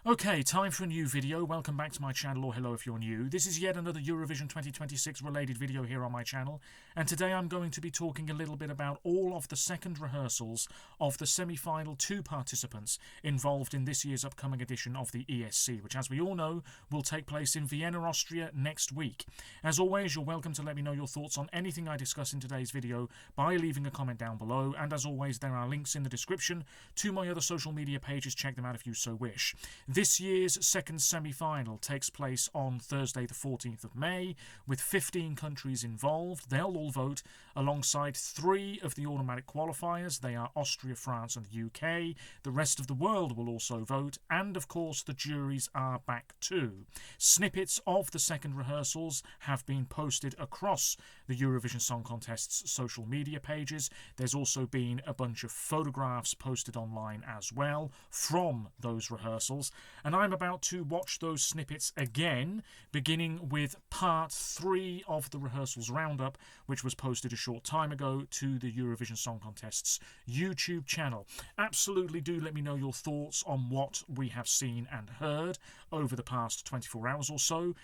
Okay, time for a new video. Welcome back to my channel, or hello if you're new. This is yet another Eurovision 2026 related video here on my channel, and today I'm going to be talking a little bit about all of the second rehearsals of the semi-final 2 participants involved in this year's upcoming edition of the ESC, which, as we all know, will take place in Vienna, Austria next week. As always, you're welcome to let me know your thoughts on anything I discuss in today's video by leaving a comment down below, and as always, there are links in the description to my other social media pages. Check them out if you so wish. This year's second semi-final takes place on Thursday the 14th of May, with 15 countries involved. They'll all vote alongside 3 of the automatic qualifiers. They are Austria, France and the UK. The rest of the world will also vote, and of course the juries are back too. Snippets of the second rehearsals have been posted across the Eurovision Song Contest's social media pages. There's also been a bunch of photographs posted online as well from those rehearsals. And I'm about to watch those snippets again, beginning with part 3 of the rehearsals roundup, which was posted a short time ago to the Eurovision Song Contest's YouTube channel. Absolutely do let me know your thoughts on what we have seen and heard over the past 24 hours or so.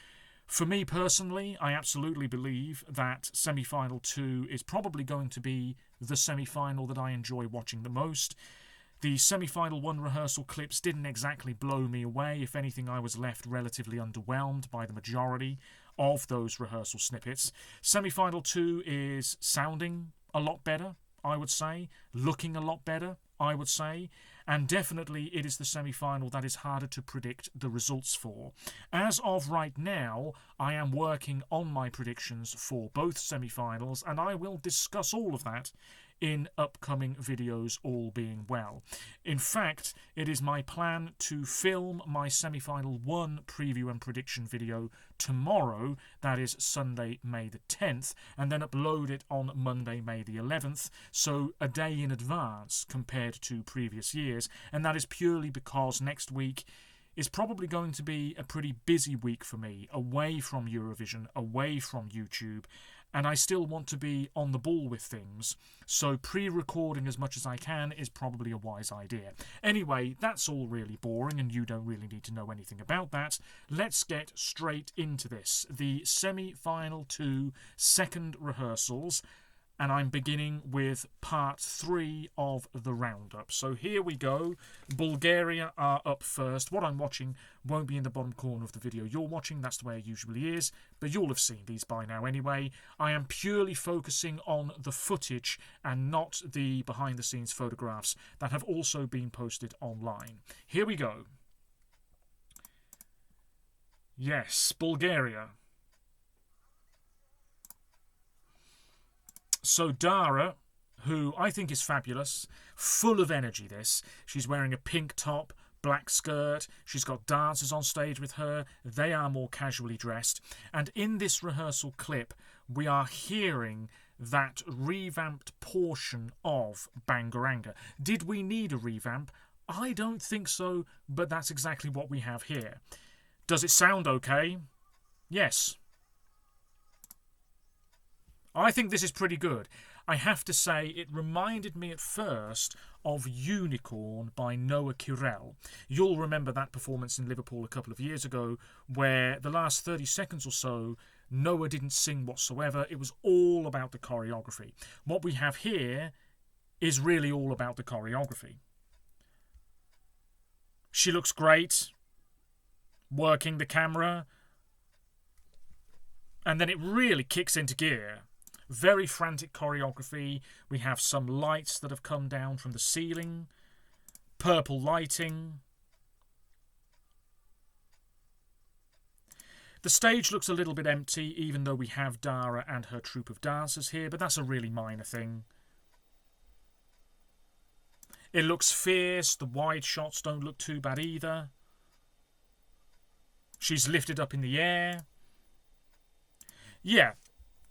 For me personally, I absolutely believe that semi-final 2 is probably going to be the semi-final that I enjoy watching the most. The semi-final 1 rehearsal clips didn't exactly blow me away. If anything, I was left relatively underwhelmed by the majority of those rehearsal snippets. Semi-final 2 is sounding a lot better, I would say, looking a lot better, I would say, and definitely it is the semi-final that is harder to predict the results for. As of right now, I am working on my predictions for both semi-finals, and I will discuss all of that in upcoming videos, all being well. In fact, it is my plan to film my semi-final 1 preview and prediction video tomorrow, that is Sunday, May the 10th, and then upload it on Monday, May the 11th, so a day in advance compared to previous years, and that is purely because next week is probably going to be a pretty busy week for me, away from Eurovision, away from YouTube, and I still want to be on the ball with things, so pre-recording as much as I can is probably a wise idea. Anyway, that's all really boring and you don't really need to know anything about that. Let's get straight into this. The semi-final 2 second rehearsals, and I'm beginning with part 3 of the roundup. So here we go. Bulgaria are up first. What I'm watching won't be in the bottom corner of the video you're watching. That's the way it usually is, but you'll have seen these by now anyway. I am purely focusing on the footage and not the behind-the-scenes photographs that have also been posted online. Here we go. Yes, Bulgaria. So Dara, who I think is fabulous, full of energy this. She's wearing a pink top, black skirt, she's got dancers on stage with her, they are more casually dressed, and in this rehearsal clip we are hearing that revamped portion of Bangaranga. Did we need a revamp? I don't think so, but that's exactly what we have here. Does it sound okay? Yes. I think this is pretty good. I have to say, it reminded me at first of Unicorn by Noah Kirel. You'll remember that performance in Liverpool a couple of years ago, where the last 30 seconds or so, Noah didn't sing whatsoever. It was all about the choreography. What we have here is really all about the choreography. She looks great, working the camera, and then it really kicks into gear. Very frantic choreography. We have some lights that have come down from the ceiling. Purple lighting. The stage looks a little bit empty, even though we have Dara and her troupe of dancers here, but that's a really minor thing. It looks fierce. The wide shots don't look too bad either. She's lifted up in the air. Yeah.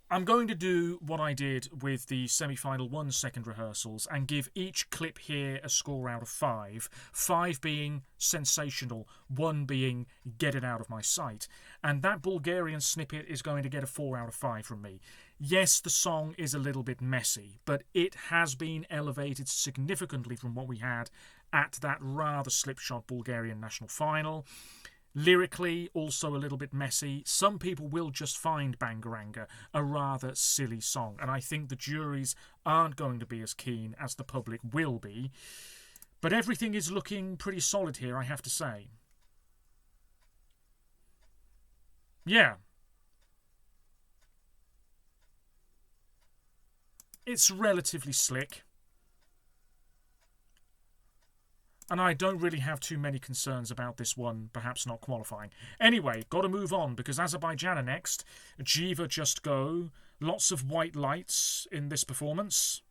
I'm going to do what I did with the semi-final 1 second rehearsals and give each clip here a score out of 5. 5 being sensational, 1 being get it out of my sight. And that Bulgarian snippet is going to get a 4 out of 5 from me. Yes, the song is a little bit messy, but it has been elevated significantly from what we had at that rather slipshod Bulgarian national final. Lyrically, also a little bit messy. Some people will just find Bangaranga a rather silly song, and I think the juries aren't going to be as keen as the public will be. But everything is looking pretty solid here, I have to say. Yeah. It's relatively slick. And I don't really have too many concerns about this one, perhaps not qualifying. Anyway, got to move on, because Azerbaijan are next. Jiva Just Go. Lots of white lights in this performance.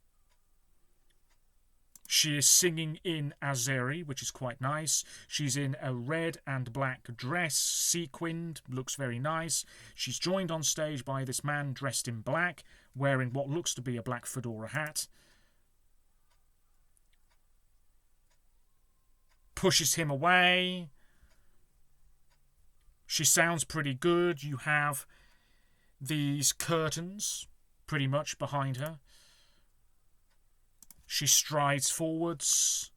She is singing in Azeri, which is quite nice. She's in a red and black dress, sequined, looks very nice. She's joined on stage by this man dressed in black, wearing what looks to be a black fedora hat. Pushes him away. She sounds pretty good. You have these curtains pretty much behind her. She strides forwards.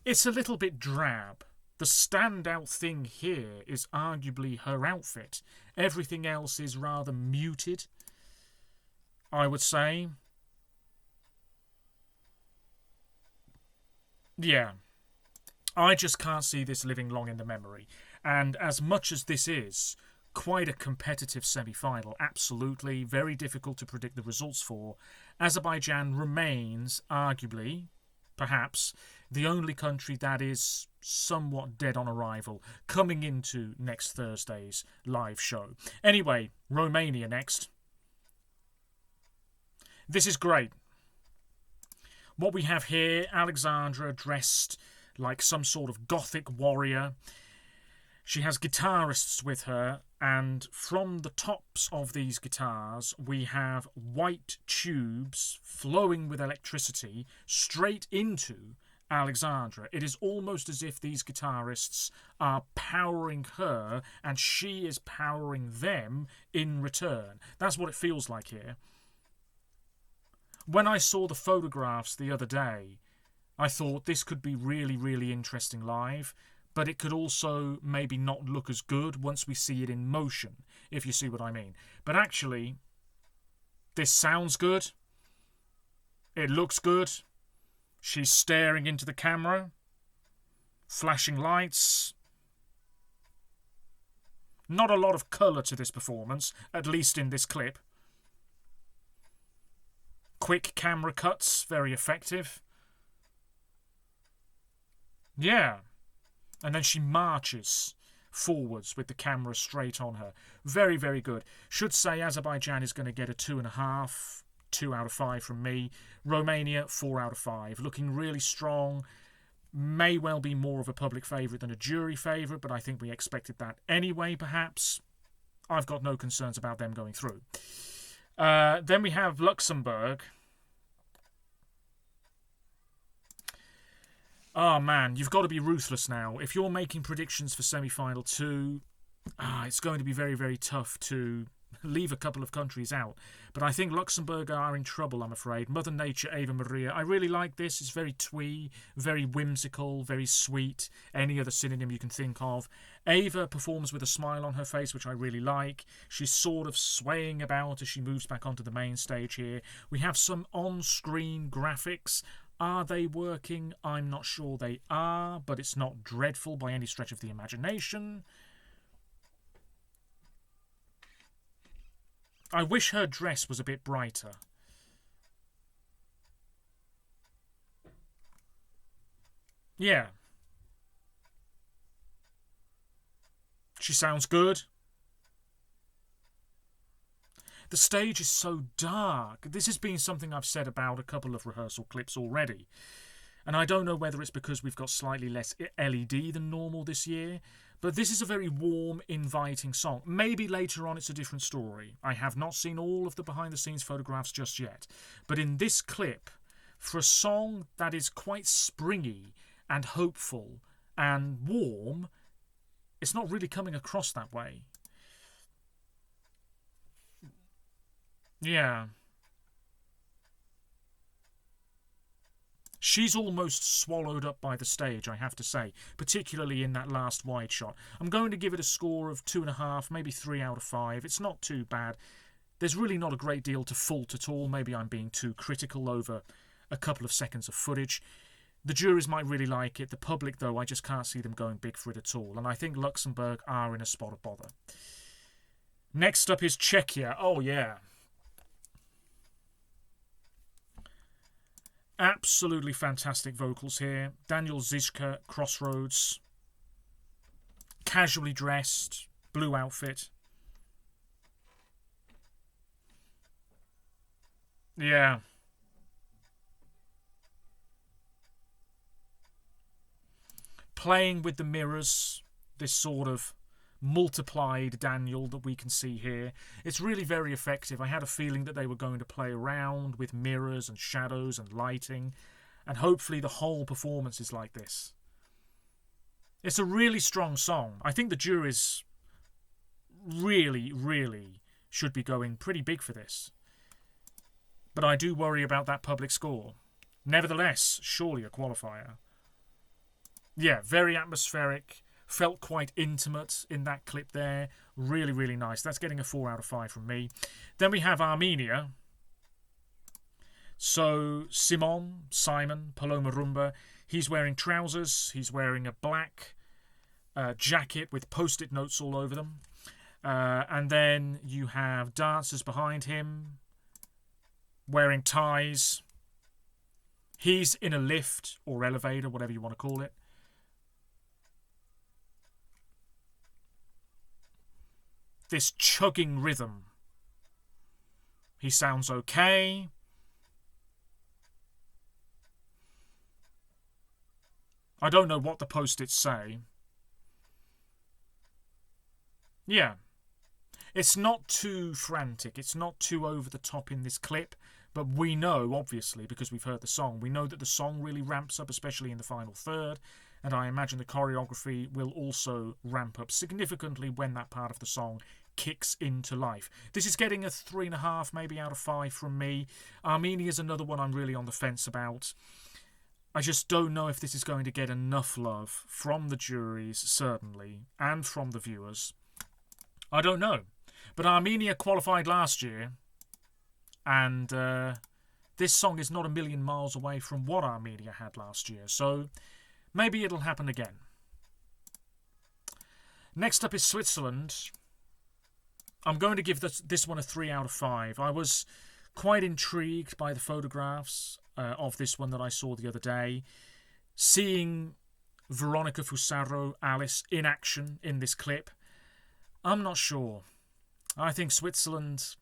It's a little bit drab. The standout thing here is arguably her outfit. Everything else is rather muted, I would say. Yeah. I just can't see this living long in the memory. And as much as this is quite a competitive semi-final, absolutely, very difficult to predict the results for, Azerbaijan remains, arguably, perhaps, the only country that is somewhat dead on arrival coming into next Thursday's live show. Anyway, Romania next. This is great. What we have here, Alexandra dressed like some sort of gothic warrior. She has guitarists with her, and from the tops of these guitars we have white tubes flowing with electricity straight into Alexandra. It is almost as if these guitarists are powering her and she is powering them in return. That's what it feels like here. When I saw the photographs the other day, I thought this could be really, really interesting live, but it could also maybe not look as good once we see it in motion, if you see what I mean. But actually, this sounds good. It looks good. She's staring into the camera. Flashing lights. Not a lot of colour to this performance, at least in this clip. Quick camera cuts, very effective. Yeah. And then she marches forwards with the camera straight on her. Very, very good. Should say Azerbaijan is going to get a 2.5, 2 out of 5 from me. Romania, 4 out of 5. Looking really strong. May well be more of a public favourite than a jury favourite, but I think we expected that anyway, perhaps. I've got no concerns about them going through. Then we have Luxembourg. Oh man, you've got to be ruthless now. If you're making predictions for semi-final 2, it's going to be very, very tough to leave a couple of countries out. But I think Luxembourg are in trouble, I'm afraid. Mother Nature, Ava Maria. I really like this. It's very twee, very whimsical, very sweet. Any other synonym you can think of. Ava performs with a smile on her face, which I really like. She's sort of swaying about as she moves back onto the main stage here. We have some on-screen graphics. Are they working? I'm not sure they are, but it's not dreadful by any stretch of the imagination. I wish her dress was a bit brighter. Yeah. She sounds good. The stage is so dark. This has been something I've said about a couple of rehearsal clips already. And I don't know whether it's because we've got slightly less LED than normal this year, but this is a very warm, inviting song. Maybe later on it's a different story. I have not seen all of the behind-the-scenes photographs just yet. But in this clip, for a song that is quite springy and hopeful and warm, it's not really coming across that way. Yeah. She's almost swallowed up by the stage, I have to say, particularly in that last wide shot. I'm going to give it a score of 2.5, maybe 3 out of 5. It's not too bad. There's really not a great deal to fault at all. Maybe I'm being too critical over a couple of seconds of footage. The juries might really like it. The public, though, I just can't see them going big for it at all. And I think Luxembourg are in a spot of bother. Next up is Czechia. Oh, yeah. Absolutely fantastic vocals here. Daniel Zizka, Crossroads. Casually dressed, blue outfit. Yeah. Playing with the mirrors, this sort of multiplied Daniel that we can see here. It's really very effective. I had a feeling that they were going to play around with mirrors and shadows and lighting, and hopefully the whole performance is like this. It's a really strong song. I think the juries really, really should be going pretty big for this. But I do worry about that public score. Nevertheless, surely a qualifier. Yeah, very atmospheric. Felt quite intimate in that clip there. Really, really nice. That's getting a 4 out of 5 from me. Then we have Armenia. So Simon, Paloma Rumba, he's wearing trousers. He's wearing a black jacket with post-it notes all over them. And then you have dancers behind him wearing ties. He's in a lift or elevator, whatever you want to call it. This chugging rhythm. He sounds okay. I don't know what the post-its say. Yeah. It's not too frantic. It's not too over the top in this clip. But we know, obviously, because we've heard the song, we know that the song really ramps up, especially in the final third. And I imagine the choreography will also ramp up significantly when that part of the song kicks into life. This is getting a 3.5, maybe out of 5 from me. Armenia is another one I'm really on the fence about. I just don't know if this is going to get enough love from the juries, certainly, and from the viewers. I don't know. But Armenia qualified last year, and this song is not a million miles away from what Armenia had last year, so maybe it'll happen again. Next up is Switzerland. I'm going to give this one a 3 out of 5. I was quite intrigued by the photographs of this one that I saw the other day. Seeing Veronica Fusaro, Alice, in action in this clip, I'm not sure. I think Switzerland,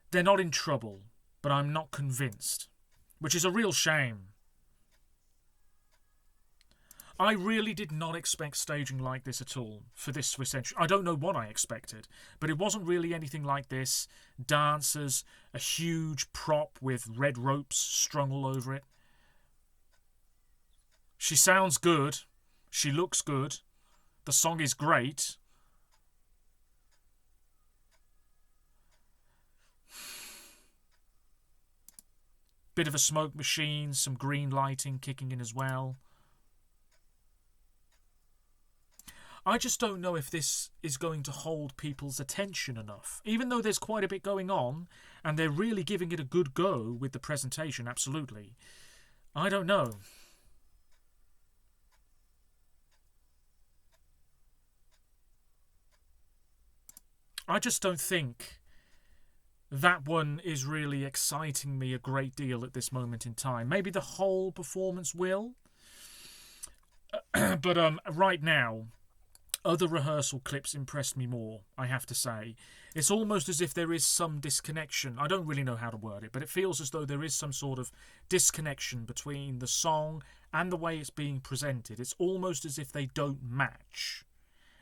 they're not in trouble, but I'm not convinced, which is a real shame. I really did not expect staging like this at all for this Swiss entry. I don't know what I expected, but it wasn't really anything like this. Dancers, a huge prop with red ropes strung all over it. She sounds good. She looks good. The song is great. Bit of a smoke machine, some green lighting kicking in as well. I just don't know if this is going to hold people's attention enough. Even though there's quite a bit going on, and they're really giving it a good go with the presentation, absolutely. I don't know. I just don't think that one is really exciting me a great deal at this moment in time. Maybe the whole performance will. But right now, other rehearsal clips impressed me more, I have to say. It's almost as if there is some disconnection. I don't really know how to word it, but it feels as though there is some sort of disconnection between the song and the way it's being presented. It's almost as if they don't match.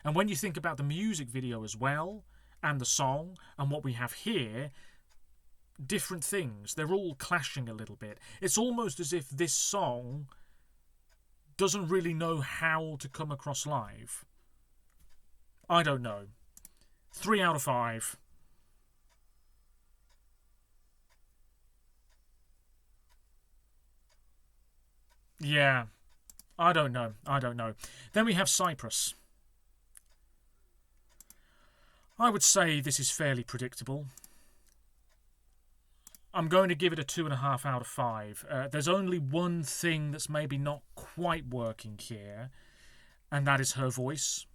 And when you think about the music video as well, and the song, and what we have here, different things. They're all clashing a little bit. It's almost as if this song doesn't really know how to come across live. I don't know. 3 out of 5. Yeah, I don't know. I don't know. Then we have Cyprus. I would say this is fairly predictable. I'm going to give it a 2.5 out of 5. There's only one thing that's maybe not quite working here, and that is her voice.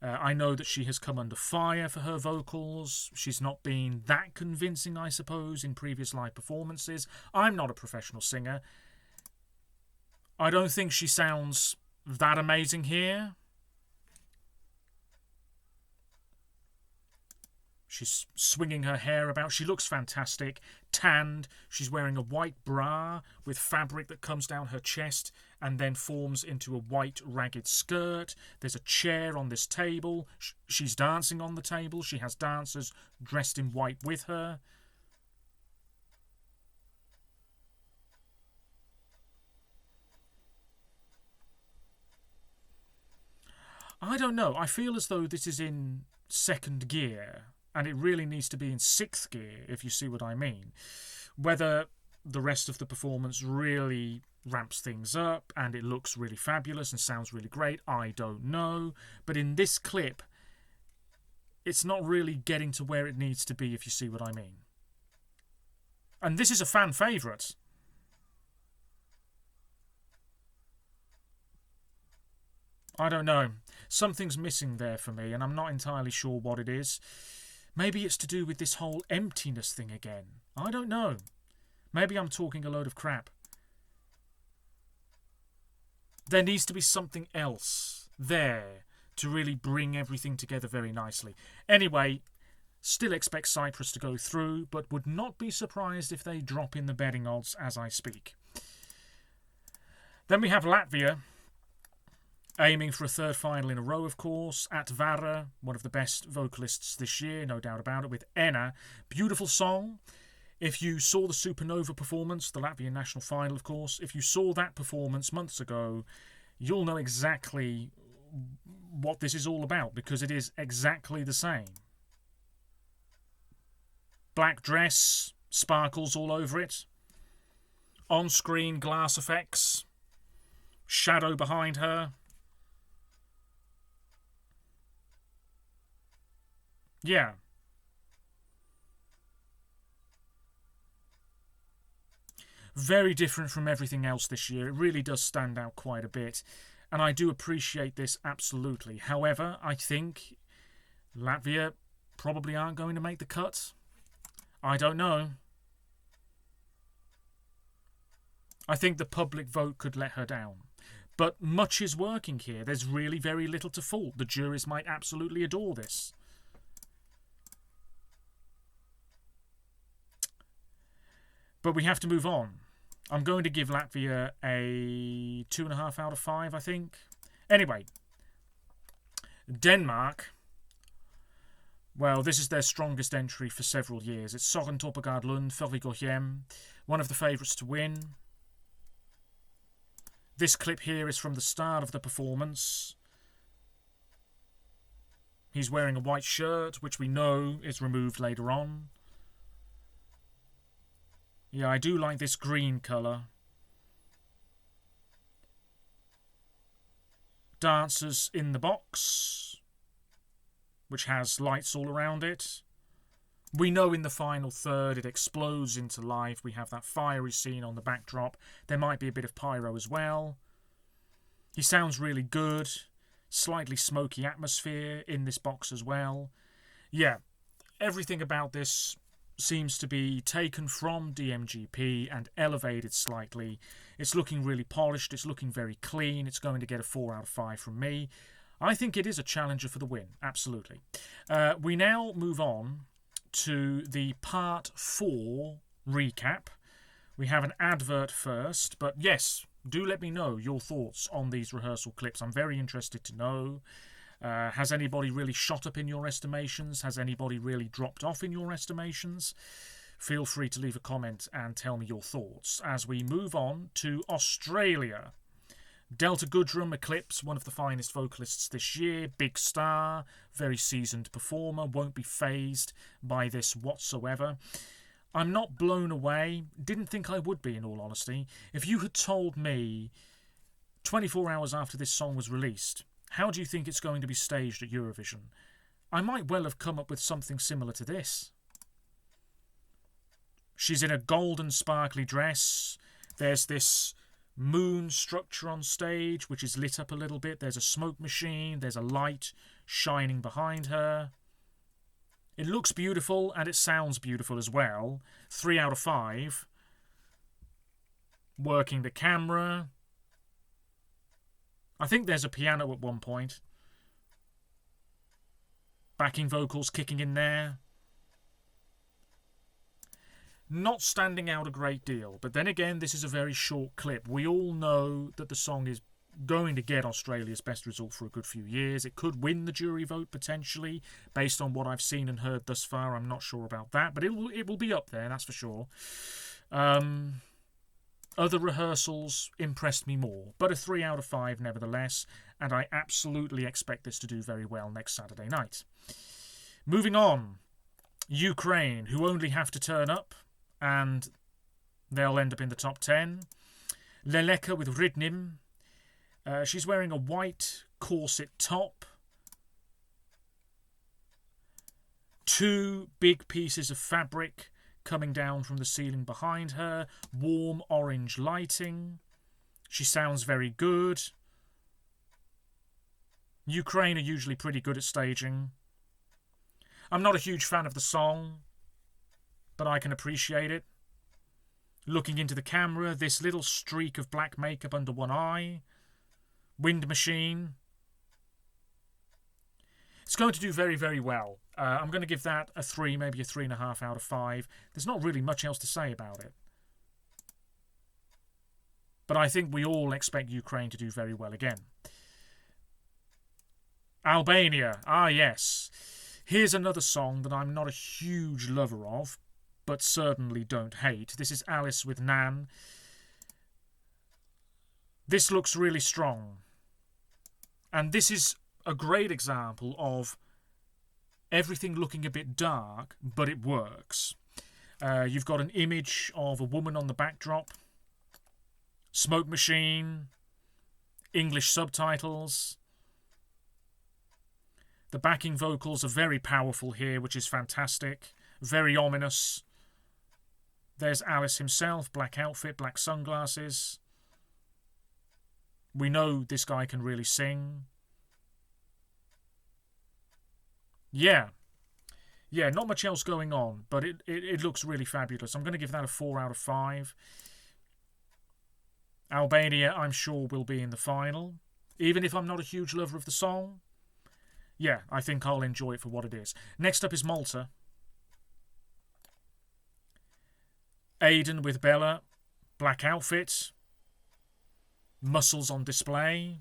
I know that she has come under fire for her vocals. She's not been that convincing, I suppose, in previous live performances. I'm not a professional singer. I don't think she sounds that amazing here. She's swinging her hair about. She looks fantastic. Tanned. She's wearing a white bra with fabric that comes down her chest and then forms into a white ragged skirt. There's a chair on this table. She's dancing on the table. She has dancers dressed in white with her. I don't know. I feel as though this is in second gear, and it really needs to be in sixth gear, if you see what I mean. Whether the rest of the performance really ramps things up and it looks really fabulous and sounds really great, I don't know. But in this clip, it's not really getting to where it needs to be, if you see what I mean. And this is a fan favourite. I don't know. Something's missing there for me, and I'm not entirely sure what it is. Maybe it's to do with this whole emptiness thing again. I don't know. Maybe I'm talking a load of crap. There needs to be something else there to really bring everything together very nicely. Anyway, still expect Cyprus to go through, but would not be surprised if they drop in the betting odds as I speak. Then we have Latvia, aiming for a third final in a row, of course, at Vara, one of the best vocalists this year, no doubt about it, with Enna. Beautiful song. If you saw the Supernova performance, the Latvian national final, of course, if you saw that performance months ago, you'll know exactly what this is all about, because it is exactly the same. Black dress, sparkles all over it, on-screen glass effects, shadow behind her. Yeah. Very different from everything else this year. It really does stand out quite a bit. And I do appreciate this absolutely. However, I think Latvia probably aren't going to make the cut. I don't know. I think the public vote could let her down. But much is working here. There's really very little to fault. The juries might absolutely adore this. But we have to move on. I'm going to give Latvia a 2.5 out of 5, I think. Anyway, Denmark. Well, this is their strongest entry for several years. It's Soren Torpegaard Lund, Føri går hjem, one of the favourites to win. This clip here is from the start of the performance. He's wearing a white shirt, which we know is removed later on. Yeah, I do like this green colour. Dancers in the box, which has lights all around it. We know in the final third it explodes into life. We have that fiery scene on the backdrop. There might be a bit of pyro as well. He sounds really good. Slightly smoky atmosphere in this box as well. Yeah, everything about this seems to be taken from DMGP and elevated slightly. It's looking really polished. It's looking very clean. It's going to get a 4 out of 5 from me. I think it is a challenger for the win. Absolutely. We now move on to the Part 4 recap. We have an advert first, but yes, do let me know your thoughts on these rehearsal clips. I'm very interested to know. Has anybody really shot up in your estimations? Has anybody really dropped off in your estimations? Feel free to leave a comment and tell me your thoughts as we move on to Australia. Delta Goodrum, Eclipse, one of the finest vocalists this year, big star, very seasoned performer, won't be fazed by this whatsoever. I'm not blown away, didn't think I would be in all honesty. If you had told me 24 hours after this song was released, how do you think it's going to be staged at Eurovision? I might well have come up with something similar to this. She's in a golden sparkly dress. There's this moon structure on stage, which is lit up a little bit. There's a smoke machine. There's a light shining behind her. It looks beautiful and it sounds beautiful as well. 3 out of 5. Working the camera. I think there's a piano at one point. Backing vocals kicking in there. Not standing out a great deal, but then again, this is a very short clip. We all know that the song is going to get Australia's best result for a good few years. It could win the jury vote potentially, based on what I've seen and heard thus far. I'm not sure about that, but it will be up there, that's for sure. Other rehearsals impressed me more, but a 3 out of 5 nevertheless, and I absolutely expect this to do very well next Saturday night. Moving on, Ukraine, who only have to turn up, and they'll end up in the top 10. Leleka with Rydnim. She's wearing a white corset top. 2 big pieces of fabric coming down from the ceiling behind her. Warm orange lighting. She sounds very good. Ukraine are usually pretty good at staging. I'm not a huge fan of the song, but I can appreciate it. Looking into the camera, this little streak of black makeup under one eye. Wind machine. It's going to do very, very well. I'm going to give that a 3, maybe a 3.5 out of 5. There's not really much else to say about it. But I think we all expect Ukraine to do very well again. Albania. Ah, yes. Here's another song that I'm not a huge lover of, but certainly don't hate. This is Alice with Nan. This looks really strong. And this is a great example of everything looking a bit dark, but it works. You've got an image of a woman on the backdrop, smoke machine, English subtitles. The backing vocals are very powerful here, which is fantastic. Very ominous. There's Alice himself, black outfit, black sunglasses. We know this guy can really sing. Yeah, not much else going on, but it looks really fabulous. I'm going to give that a 4 out of 5. Albania, I'm sure, will be in the final. Even if I'm not a huge lover of the song, yeah, I think I'll enjoy it for what it is. Next up is Malta. Aidan with Bella, black outfit, muscles on display.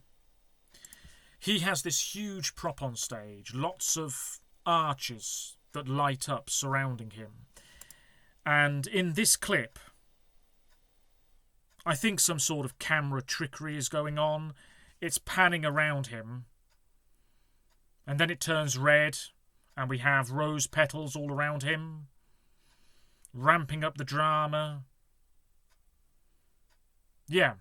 He has this huge prop on stage, lots of arches that light up surrounding him. And in this clip, I think some sort of camera trickery is going on. It's panning around him. And then it turns red, and we have rose petals all around him, ramping up the drama. Yeah.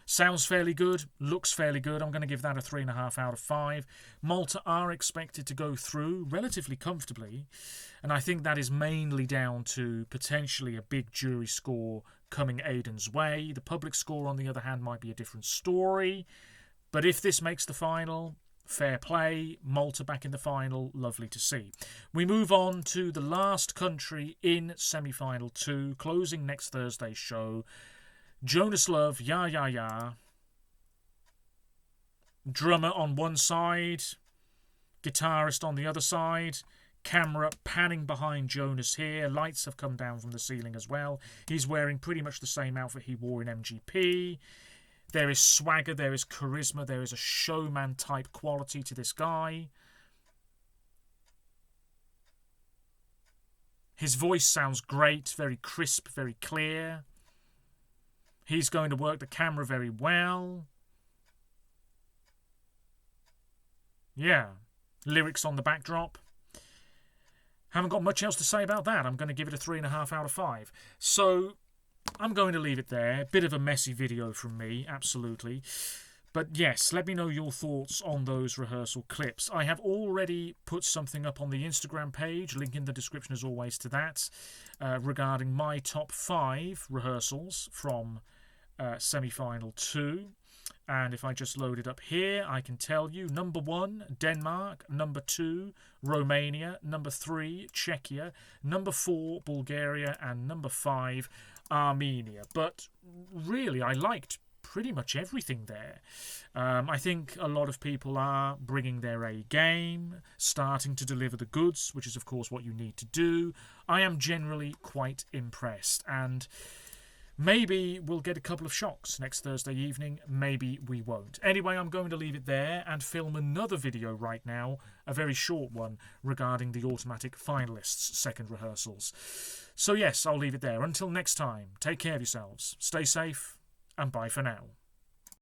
Sounds fairly good, looks fairly good. I'm going to give that a 3.5 out of 5. Malta are expected to go through relatively comfortably, and I think that is mainly down to potentially a big jury score coming Aidan's way. The public score, on the other hand, might be a different story. But if this makes the final, fair play. Malta back in the final, lovely to see. We move on to the last country in semi-final 2, closing next Thursday's show. Jonas Love, Ya Ya Ya. Drummer on one side, guitarist on the other side. Camera panning behind Jonas here. Lights have come down from the ceiling as well. He's wearing pretty much the same outfit he wore in MGP. There is swagger, there is charisma, there is a showman type quality to this guy. His voice sounds great, very crisp, very clear. He's going to work the camera very well. Yeah. Lyrics on the backdrop. Haven't got much else to say about that. I'm going to give it a 3.5 out of 5. So, I'm going to leave it there. Bit of a messy video from me, absolutely. But yes, let me know your thoughts on those rehearsal clips. I have already put something up on the Instagram page, link in the description as always to that, regarding my top 5 rehearsals from semi-final 2. And if I just load it up here, I can tell you number 1, Denmark, number 2, Romania, number 3, Czechia, number 4, Bulgaria, and number 5, Armenia. But really, I liked pretty much everything there. I think a lot of people are bringing their A game, starting to deliver the goods, which is of course what you need to do. I am generally quite impressed, and maybe we'll get a couple of shocks next Thursday evening, maybe we won't. Anyway, I'm going to leave it there and film another video right now, a very short one, regarding the automatic finalists' second rehearsals. So yes, I'll leave it there. Until next time, take care of yourselves, stay safe, and bye for now.